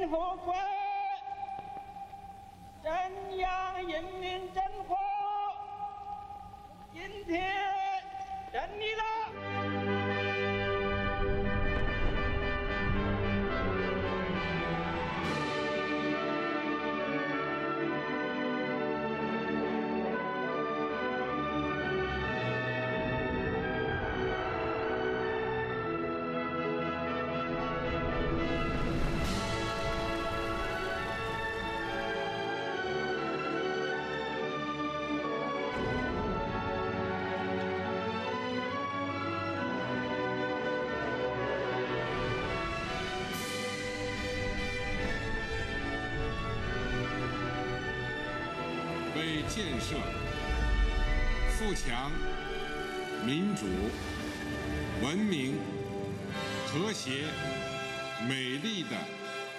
富贵，真阳人民真火，今天真理了。为建设富强、民主、文明、和谐、美丽的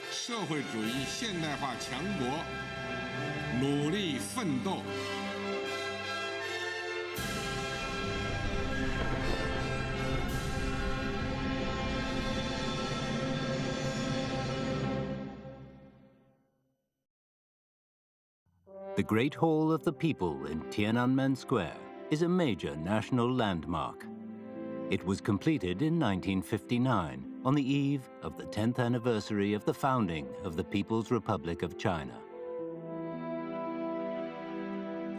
社会主义现代化强国努力奋斗。The Great Hall of the People in Tiananmen Square is a major national landmark. It was completed in 1959 on the eve of the 10th anniversary of the founding of the People's Republic of China.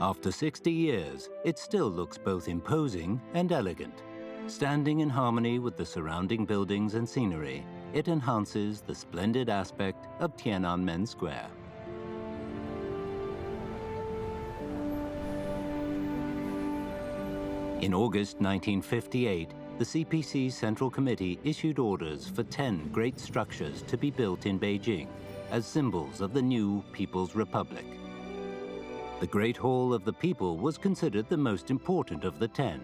After 60 years, it still looks both imposing and elegant. Standing in harmony with the surrounding buildings and scenery, it enhances the splendid aspect of Tiananmen Square. In August 1958, the CPC's Central Committee issued orders for 10 great structures to be built in Beijing as symbols of the new People's Republic. The Great Hall of the People was considered the most important of the 10.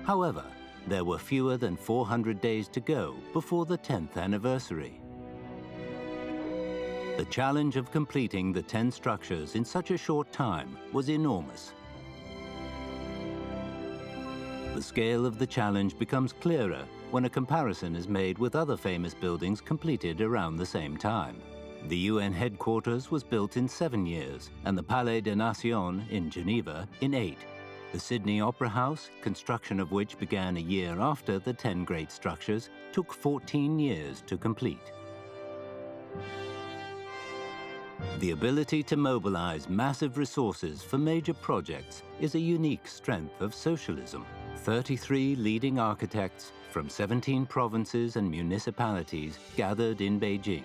However, there were fewer than 400 days to go before the 10th anniversary. The challenge of completing the 10 structures in such a short time was enormous. The scale of the challenge becomes clearer when a comparison is made with other famous buildings completed around the same time. The UN headquarters was built in 7 years, and the Palais des Nations in Geneva in 8. The Sydney Opera House, construction of which began a year after the 10 great structures, took 14 years to complete. The ability to mobilize massive resources for major projects is a unique strength of socialism. 33 leading architects from 17 provinces and municipalities gathered in Beijing.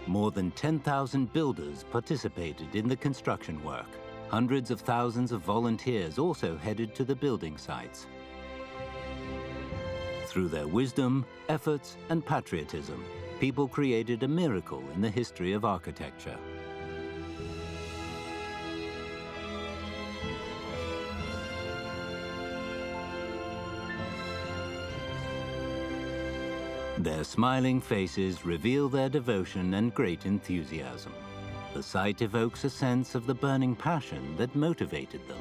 More than 10,000 builders participated in the construction work. Hundreds of thousands of volunteers also headed to the building sites. Through their wisdom, efforts, and patriotism, people created a miracle in the history of architecture. Their smiling faces reveal their devotion and great enthusiasm. The sight evokes a sense of the burning passion that motivated them.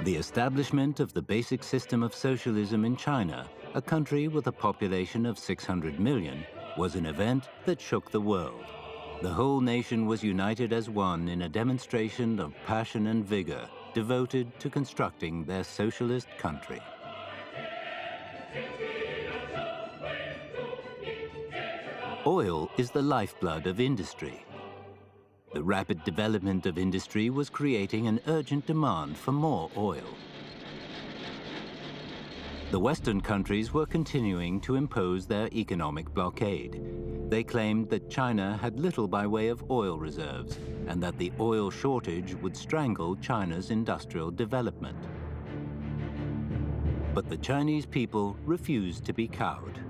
The establishment of the basic system of socialism in China, a country with a population of 600 million, was an event that shook the world. The whole nation was united as one in a demonstration of passion and vigor, devoted to constructing their socialist country. Oil is the lifeblood of industry. The rapid development of industry was creating an urgent demand for more oil. The Western countries were continuing to impose their economic blockade. They claimed that China had little by way of oil reserves and that the oil shortage would strangle China's industrial development. But the Chinese people refused to be cowed.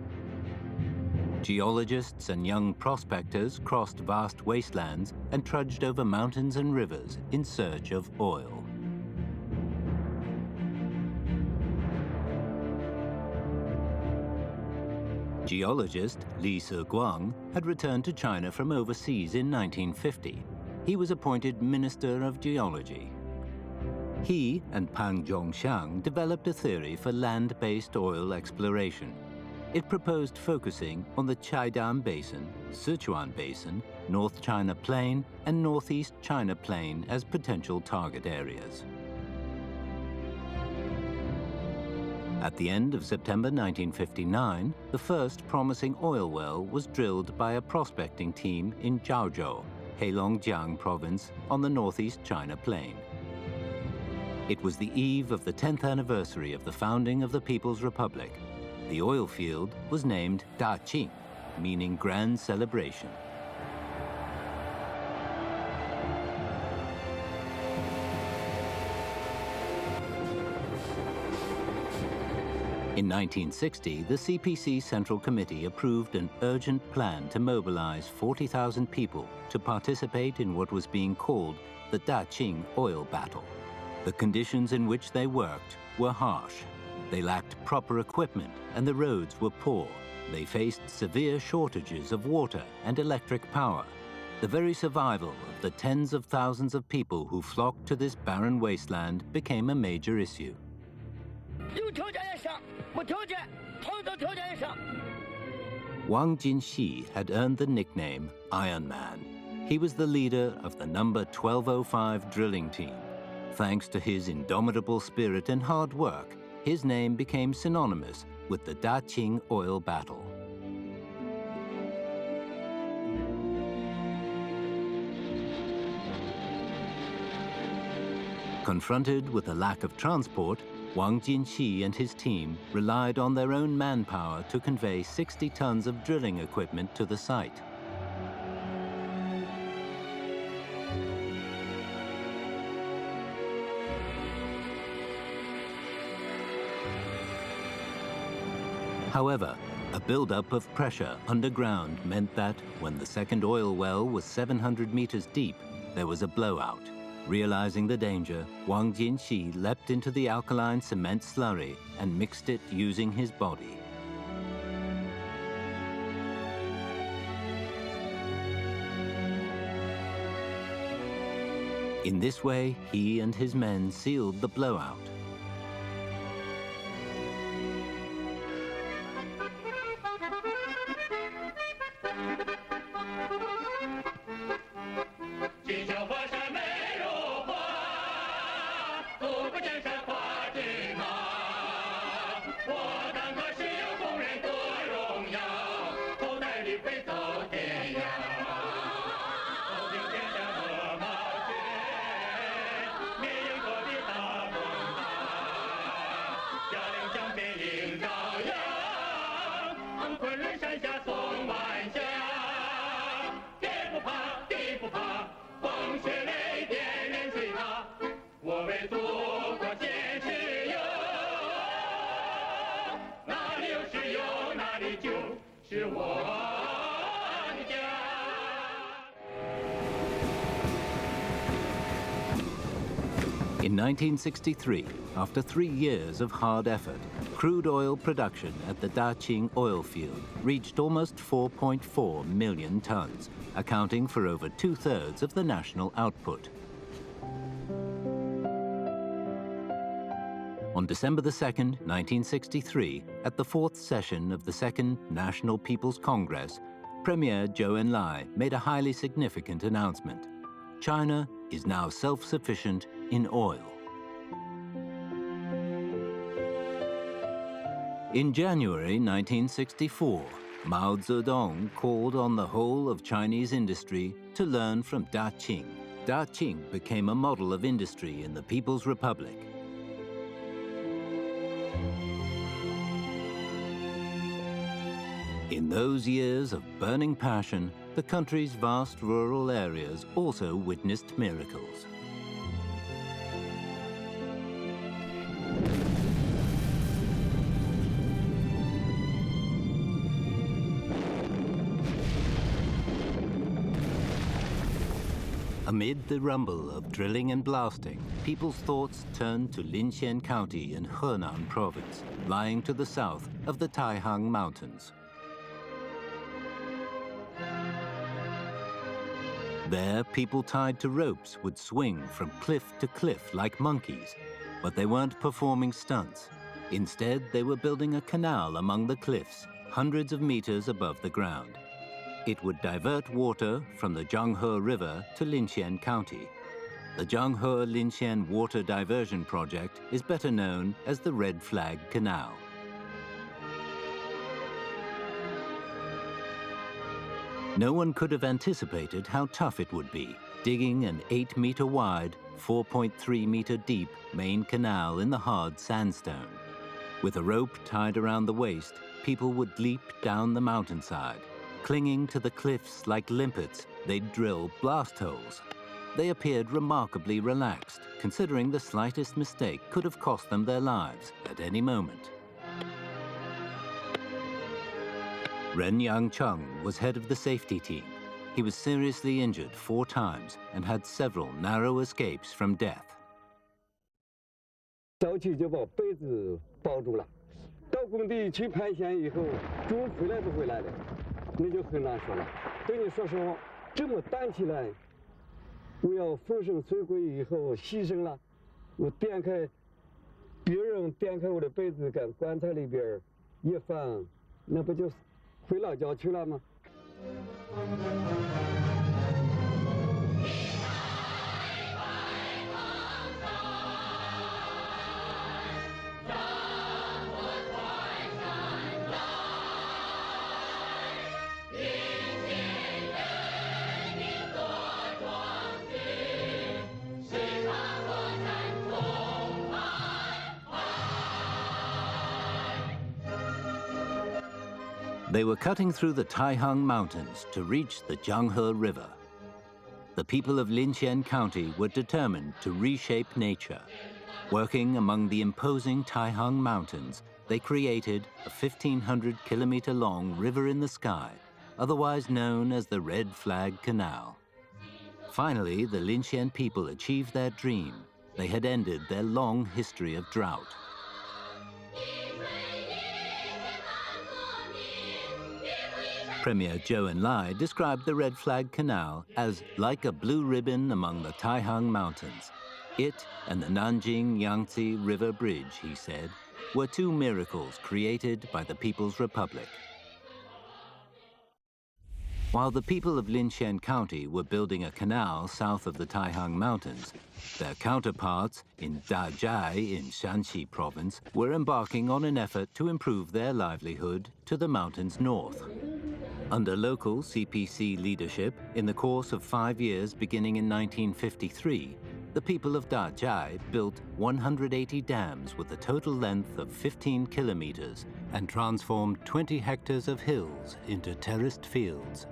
Geologists and young prospectors crossed vast wastelands and trudged over mountains and rivers in search of oil. Geologist Li Seguang had returned to China from overseas in 1950. he was appointed Minister of Geology. He and Pang Zhongxiang developed a theory for land-based oil exploration. It proposed focusing on the Chaidam Basin, Sichuan Basin, North China Plain, and Northeast China Plain as potential target areas. At the end of September 1959, the first promising oil well was drilled by a prospecting team in Zhaozhou, Heilongjiang Province, on the Northeast China Plain. It was the eve of the 10th anniversary of the founding of the People's Republic. The oil field was named Daqing, meaning grand celebration. In 1960, the CPC Central Committee approved an urgent plan to mobilize 40,000 people to participate in what was being called the Daqing oil battle. The conditions in which they worked were harsh. They lacked proper equipment and the roads were poor. They faced severe shortages of water and electric power. The very survival of the tens of thousands of people who flocked to this barren wasteland became a major issue. Wang Jinxi had earned the nickname Iron Man. He was the leader of the number 1205 drilling team. Thanks to his indomitable spirit and hard work, his name became synonymous with the Daqing oil battle. Confronted with a lack of transport, Wang Jinxi and his team relied on their own manpower to convey 60 tons of drilling equipment to the site. However, a buildup of pressure underground meant that when the second oil well was 700 meters deep, there was a blowout. Realizing the danger, Wang Jinxi leapt into the alkaline cement slurry and mixed it using his body. In this way, he and his men sealed the blowout. In 1963, after 3 years of hard effort, crude oil production at the Daqing oil field reached almost 4.4 million tons, accounting for over 2/3 of the national output. On December 2, 1963, at the 4th session of the Second National People's Congress, Premier Zhou Enlai made a highly significant announcement. China is now self-sufficient in oil. In January 1964, Mao Zedong called on the whole of Chinese industry to learn from Daqing. Daqing became a model of industry in the People's Republic. In those years of burning passion, the country's vast rural areas also witnessed miracles. Amid the rumble of drilling and blasting, people's thoughts turned to Linxian County in Henan Province, lying to the south of the Taihang Mountains. There, people tied to ropes would swing from cliff to cliff like monkeys, but they weren't performing stunts. Instead, they were building a canal among the cliffs, hundreds of meters above the ground. It would divert water from the Zhanghe River to Linqian County. The Zhanghe-Linqian Water Diversion Project is better known as the Red Flag Canal. No one could have anticipated how tough it would be, digging an 8-meter wide, 4.3-meter deep main canal in the hard sandstone. With a rope tied around the waist, people would leap down the mountainside. Clinging to the cliffs like limpets, they'd drill blast holes. They appeared remarkably relaxed, considering the slightest mistake could have cost them their lives at any moment. Ren Yangcheng was head of the safety team. He was seriously injured 4 times and had several narrow escapes from death. 早起就把被子包住了，到工地去盘旋以后，中午回来不回来的，那就很难说了。对你说实话，这么担起来，我要风生水起以后牺牲了，我点开，别人点开我的被子跟棺材里边一放，那不就回老家去了吗？ They were cutting through the Taihang Mountains to reach the Zhanghe River. The people of Linqian County were determined to reshape nature. Working among the imposing Taihang Mountains, they created a 1,500-kilometer-long river in the sky, otherwise known as the Red Flag Canal. Finally, the Linqian people achieved their dream. They had ended their long history of drought. Premier Zhou Enlai described the Red Flag Canal as like a blue ribbon among the Taihang Mountains. It and the Nanjing Yangtze River Bridge, he said, were 2 miracles created by the People's Republic. While the people of Linqian County were building a canal south of the Taihang Mountains, their counterparts in Daqing in Shanxi province were embarking on an effort to improve their livelihood to the mountains north. Under local CPC leadership, in the course of 5 years beginning in 1953, the people of Daqing built 180 dams with a total length of 15 kilometers and transformed 20 hectares of hills into terraced fields.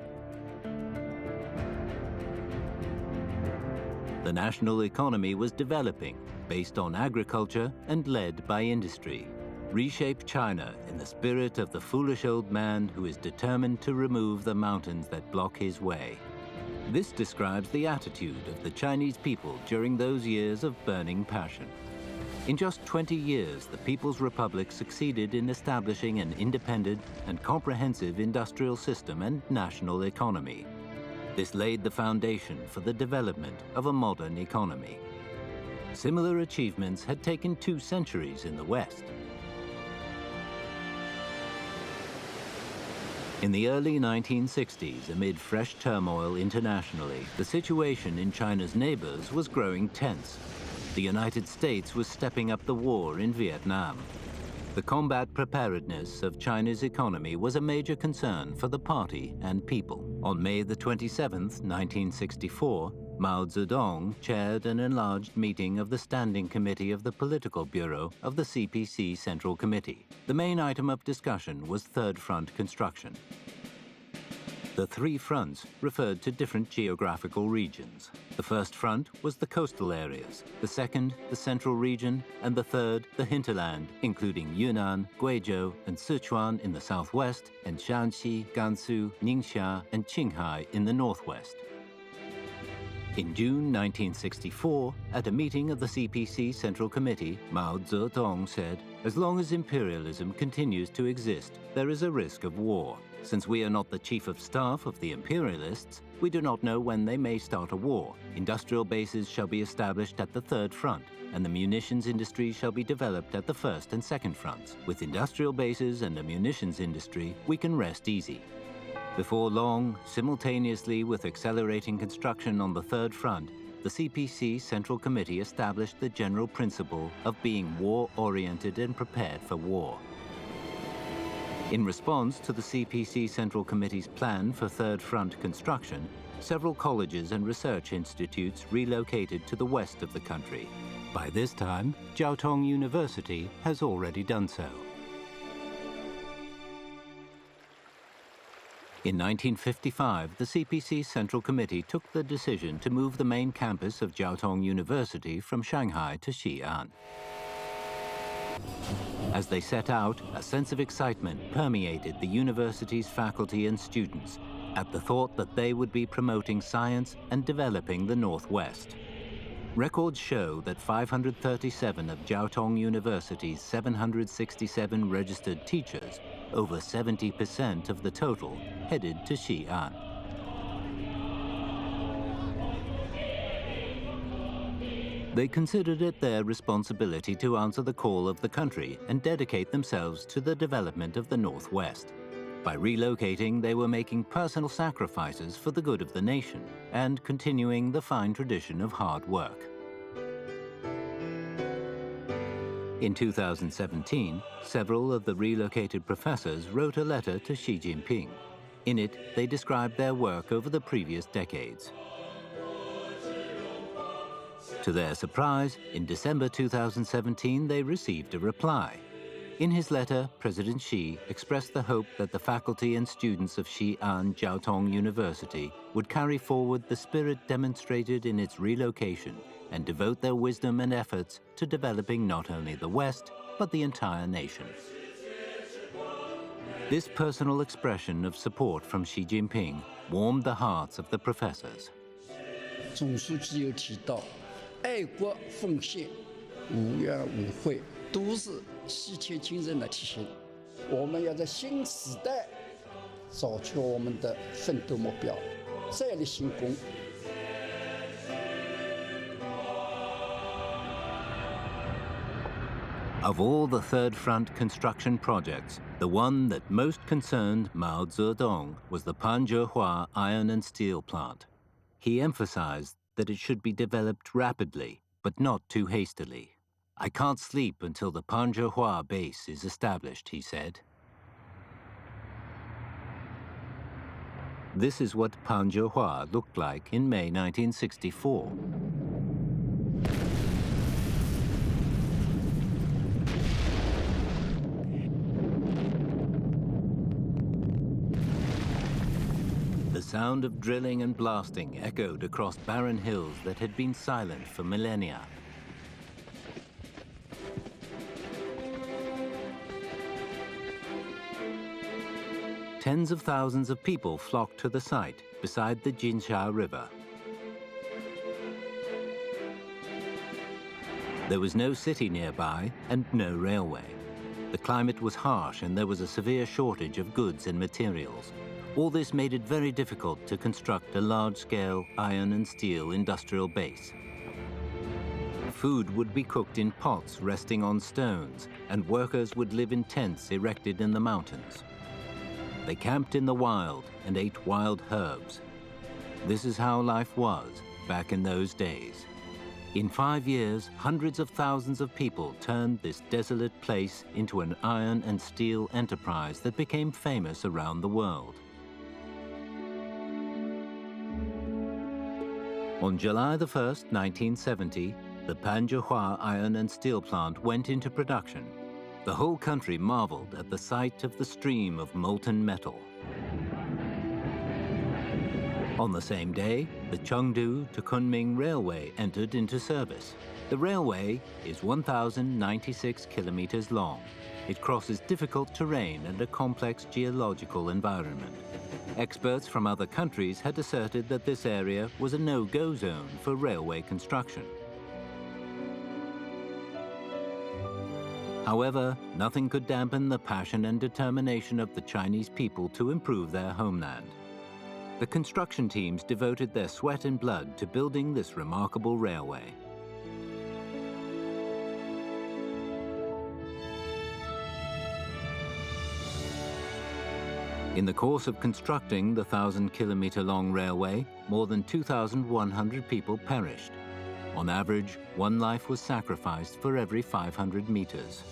The national economy was developing, based on agriculture and led by industry. Reshape China in the spirit of the foolish old man who is determined to remove the mountains that block his way. This describes the attitude of the Chinese people during those years of burning passion. In just 20 years, the People's Republic succeeded in establishing an independent and comprehensive industrial system and national economy. This laid the foundation for the development of a modern economy. Similar achievements had taken 2 centuries in the West. In the early 1960s, amid fresh turmoil internationally, the situation in China's neighbors was growing tense. The United States was stepping up the war in Vietnam. The combat preparedness of China's economy was a major concern for the party and people. On May the 27th, 1964, Mao Zedong chaired an enlarged meeting of the Standing Committee of the Political Bureau of the CPC Central Committee. The main item of discussion was Third Front construction. The 3 fronts referred to different geographical regions. The first front was the coastal areas, the second, the central region, and the third, the hinterland, including Yunnan, Guizhou, and Sichuan in the southwest, and Shanxi, Gansu, Ningxia, and Qinghai in the northwest. In June 1964, at a meeting of the CPC Central Committee, Mao Zedong said, "As long as imperialism continues to exist, there is a risk of war. Since we are not the chief of staff of the imperialists, we do not know when they may start a war. Industrial bases shall be established at the third front, and the munitions industry shall be developed at the first and second fronts. With industrial bases and a munitions industry, we can rest easy. Before long, simultaneously with accelerating construction on the third front, the CPC Central Committee established the general principle of being war-oriented and prepared for war. In response to the CPC Central Committee's plan for Third Front construction, several colleges and research institutes relocated to the west of the country. By this time, Jiaotong University has already done so. In 1955, the CPC Central Committee took the decision to move the main campus of Jiaotong University from Shanghai to Xi'an. As they set out, a sense of excitement permeated the university's faculty and students at the thought that they would be promoting science and developing the Northwest. Records show that 537 of Jiaotong University's 767 registered teachers, over 70% of the total, headed to Xi'an. They considered it their responsibility to answer the call of the country and dedicate themselves to the development of the Northwest. By relocating, they were making personal sacrifices for the good of the nation and continuing the fine tradition of hard work. In 2017, several of the relocated professors wrote a letter to Xi Jinping. In it, they described their work over the previous decades. To their surprise, in December 2017, they received a reply. In his letter, President Xi expressed the hope that the faculty and students of Xi'an Jiaotong University would carry forward the spirit demonstrated in its relocation and devote their wisdom and efforts to developing not only the West, but the entire nation. This personal expression of support from Xi Jinping warmed the hearts of the professors. 总书记有提到，爱国奉献、无怨无悔，都是习切精神的体现。我们要在新时代找出我们的奋斗目标，再立新功。 Of all the Third Front construction projects, the one that most concerned Mao Zedong was the Panzhihua iron and steel plant. He emphasized that it should be developed rapidly, but not too hastily. I can't sleep until the Panzhihua base is established, he said. This is what Panzhihua looked like in May 1964. The sound of drilling and blasting echoed across barren hills that had been silent for millennia. Tens of thousands of people flocked to the site beside the Jinsha River. There was no city nearby and no railway. The climate was harsh and there was a severe shortage of goods and materials. All this made it very difficult to construct a large-scale iron and steel industrial base. Food would be cooked in pots resting on stones, and workers would live in tents erected in the mountains. They camped in the wild and ate wild herbs. This is how life was back in those days. In 5 years, hundreds of thousands of people turned this desolate place into an iron and steel enterprise that became famous around the world. On July 1st, 1970, the Panzhihua iron and steel plant went into production. The whole country marveled at the sight of the stream of molten metal. On the same day, the Chengdu to Kunming Railway entered into service. The railway is 1,096 kilometers long. It crosses difficult terrain and a complex geological environment. Experts from other countries had asserted that this area was a no-go zone for railway construction. However, nothing could dampen the passion and determination of the Chinese people to improve their homeland. The construction teams devoted their sweat and blood to building this remarkable railway. In the course of constructing the 1,000-kilometer-long railway, more than 2,100 people perished. On average, one life was sacrificed for every 500 meters.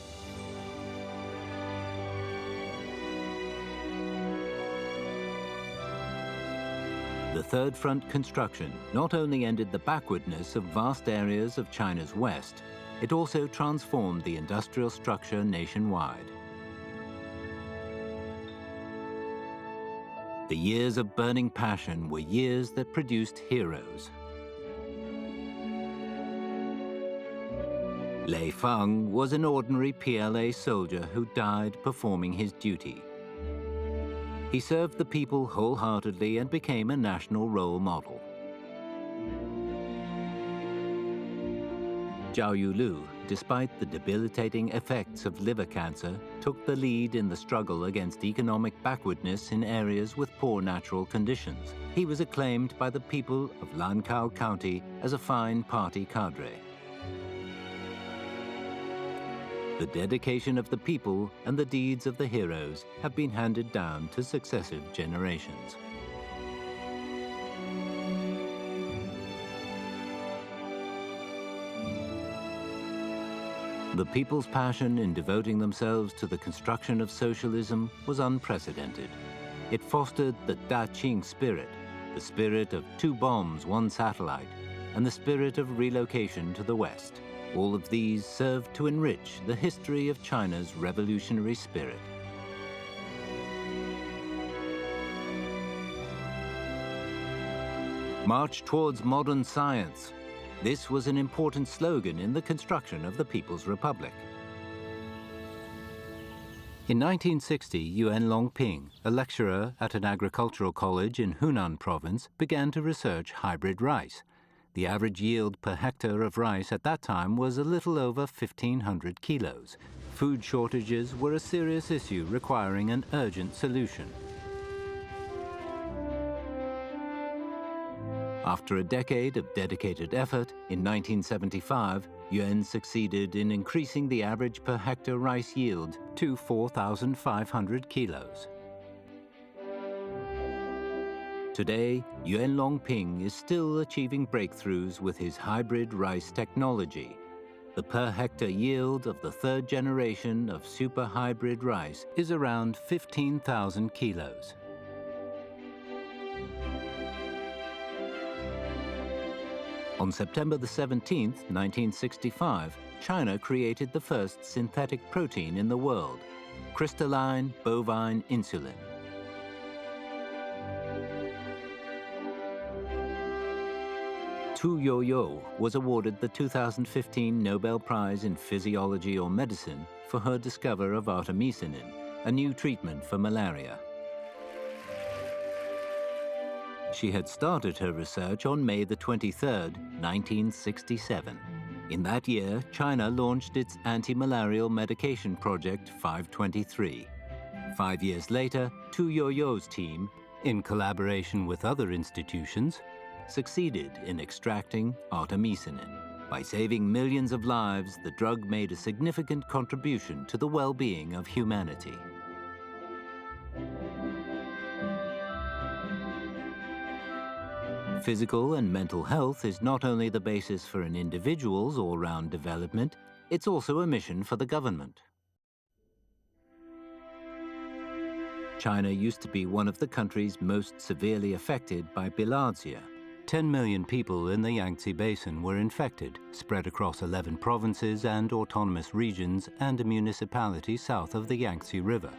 The Third Front construction not only ended the backwardness of vast areas of China's west, it also transformed the industrial structure nationwide. The years of burning passion were years that produced heroes. Lei Feng was an ordinary PLA soldier who died performing his duty. He served the people wholeheartedly and became a national role model. Zhao Yulu, despite the debilitating effects of liver cancer, took the lead in the struggle against economic backwardness in areas with poor natural conditions. He was acclaimed by the people of Lankao County as a fine party cadre. The dedication of the people and the deeds of the heroes have been handed down to successive generations. The people's passion in devoting themselves to the construction of socialism was unprecedented. It fostered the Daqing spirit, the spirit of 2 bombs, 1 satellite, and the spirit of relocation to the West. All of these served to enrich the history of China's revolutionary spirit. March towards modern science. This was an important slogan in the construction of the People's Republic. In 1960, Yuan Longping, a lecturer at an agricultural college in Hunan province, began to research hybrid rice. The average yield per hectare of rice at that time was a little over 1,500 kilos. Food shortages were a serious issue requiring an urgent solution. After a decade of dedicated effort, in 1975, Yuan succeeded in increasing the average per hectare rice yield to 4,500 kilos. Today, Yuan Longping is still achieving breakthroughs with his hybrid rice technology. The per hectare yield of the 3rd generation of super hybrid rice is around 15,000 kilos. On September the 17th, 1965, China created the first synthetic protein in the world, crystalline bovine insulin. Tu Youyou was awarded the 2015 Nobel Prize in Physiology or Medicine for her discovery of artemisinin, a new treatment for malaria. She had started her research on May the 23rd, 1967. In that year, China launched its anti-malarial medication project 523. 5 years later, Tu Youyou's team, in collaboration with other institutions, succeeded in extracting artemisinin. By saving millions of lives, the drug made a significant contribution to the well-being of humanity. Physical and mental health is not only the basis for an individual's all-round development, it's also a mission for the government. China used to be one of the countries most severely affected by bilharzia. 10 million people in the Yangtze Basin were infected, spread across 11 provinces and autonomous regions and a municipality south of the Yangtze River.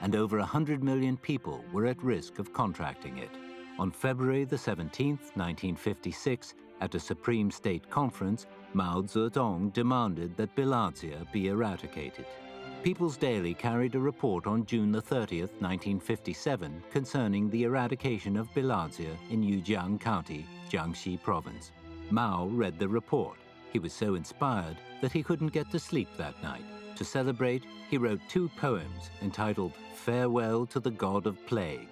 And over 100 million people were at risk of contracting it. On February the 17th, 1956, at a Supreme State Conference, Mao Zedong demanded that bilharzia be eradicated. People's Daily carried a report on June the 30th, 1957, concerning the eradication of bilharzia in Yujiang County, Jiangxi Province. Mao read the report. He was so inspired that he couldn't get to sleep that night. To celebrate, he wrote 2 poems entitled Farewell to the God of Plague.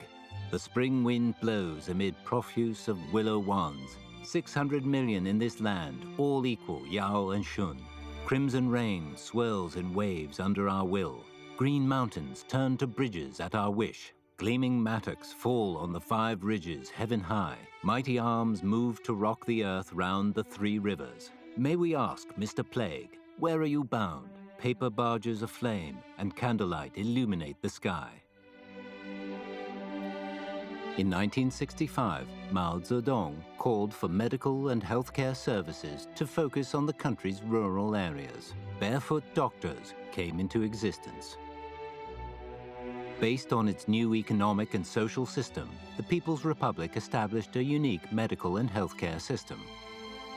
The spring wind blows amid profuse of willow wands. 600 million in this land, all equal Yao and Shun. Crimson rain swirls in waves under our will. Green mountains turn to bridges at our wish. Gleaming mattocks fall on the 5 ridges heaven high. Mighty arms move to rock the earth round the 3 rivers. May we ask, Mr. Plague, where are you bound? Paper barges aflame and candlelight illuminate the sky. In 1965, Mao Zedong called for medical and healthcare services to focus on the country's rural areas. Barefoot doctors came into existence. Based on its new economic and social system, the People's Republic established a unique medical and healthcare system.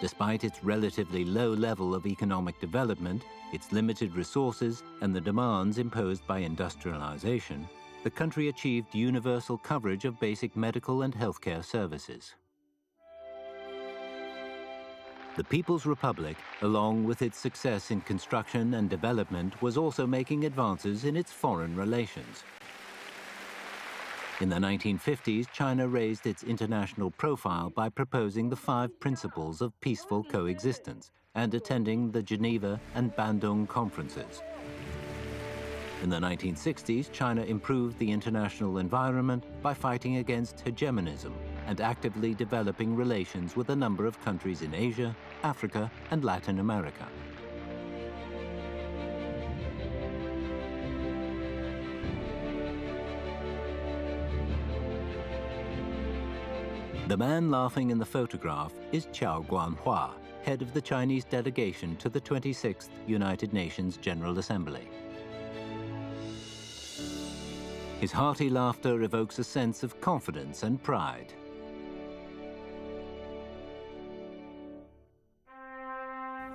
Despite its relatively low level of economic development, its limited resources, and the demands imposed by industrialization, the country achieved universal coverage of basic medical and healthcare services. The People's Republic, along with its success in construction and development, was also making advances in its foreign relations. In the 1950s, China raised its international profile by proposing the 5 principles of peaceful coexistence and attending the Geneva and Bandung conferences. In the 1960s, China improved the international environment by fighting against hegemonism and actively developing relations with a number of countries in Asia, Africa, and Latin America. The man laughing in the photograph is Qiao Guanhua, head of the Chinese delegation to the 26th United Nations General Assembly. His hearty laughter evokes a sense of confidence and pride.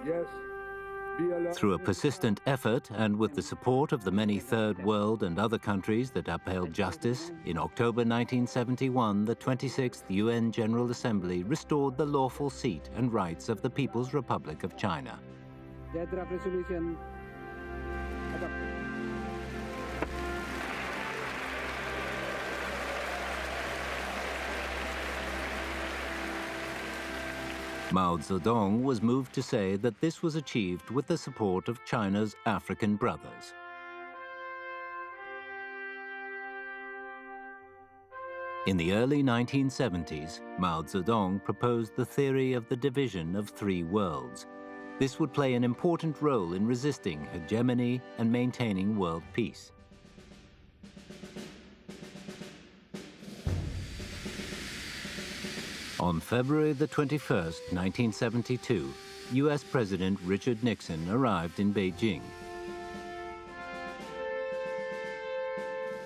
Yes. Through a persistent effort and with the support of the many Third World and other countries that upheld justice, in October 1971, the 26th UN General Assembly restored the lawful seat and rights of the People's Republic of China. The draft resolution adopted. Mao Zedong was moved to say that this was achieved with the support of China's African brothers. In the early 1970s, Mao Zedong proposed the theory of the division of 3 worlds. This would play an important role in resisting hegemony and maintaining world peace. On February the 21st, 1972, U.S. President Richard Nixon arrived in Beijing.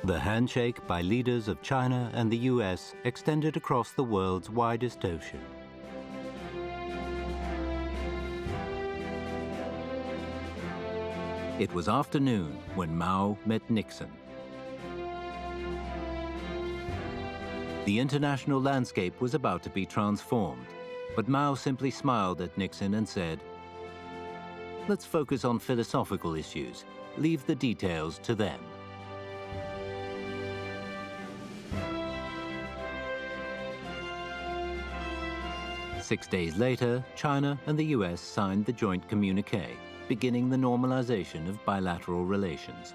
The handshake by leaders of China and the U.S. extended across the world's widest ocean. It was afternoon when Mao met Nixon. The international landscape was about to be transformed, but Mao simply smiled at Nixon and said, "Let's focus on philosophical issues. Leave the details to them." Six days later, China and the US signed the joint communiqué, beginning the normalization of bilateral relations.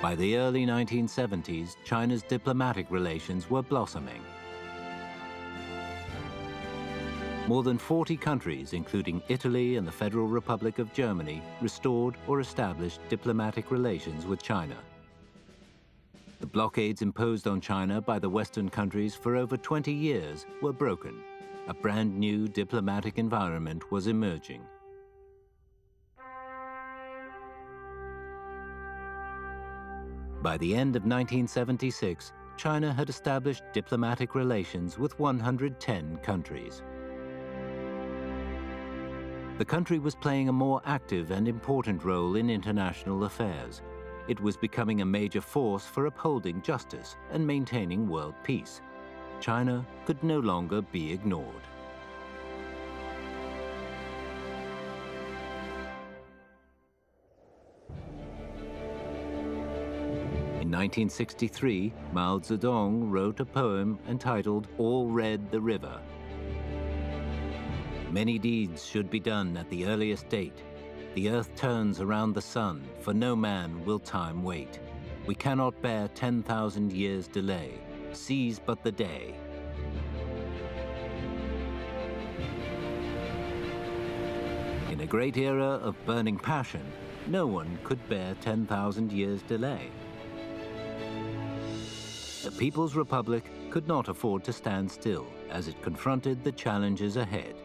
By the early 1970s, China's diplomatic relations were blossoming. More than 40 countries, including Italy and the Federal Republic of Germany, restored or established diplomatic relations with China. The blockades imposed on China by the Western countries for over 20 years were broken. A brand new diplomatic environment was emerging. By the end of 1976, China had established diplomatic relations with 110 countries. The country was playing a more active and important role in international affairs. It was becoming a major force for upholding justice and maintaining world peace. China could no longer be ignored. In 1963, Mao Zedong wrote a poem entitled All Red the River. Many deeds should be done at the earliest date. The earth turns around the sun, for no man will time wait. We cannot bear 10,000 years' delay. Seize but the day. In a great era of burning passion, no one could bear 10,000 years' delay. The People's Republic could not afford to stand still as it confronted the challenges ahead.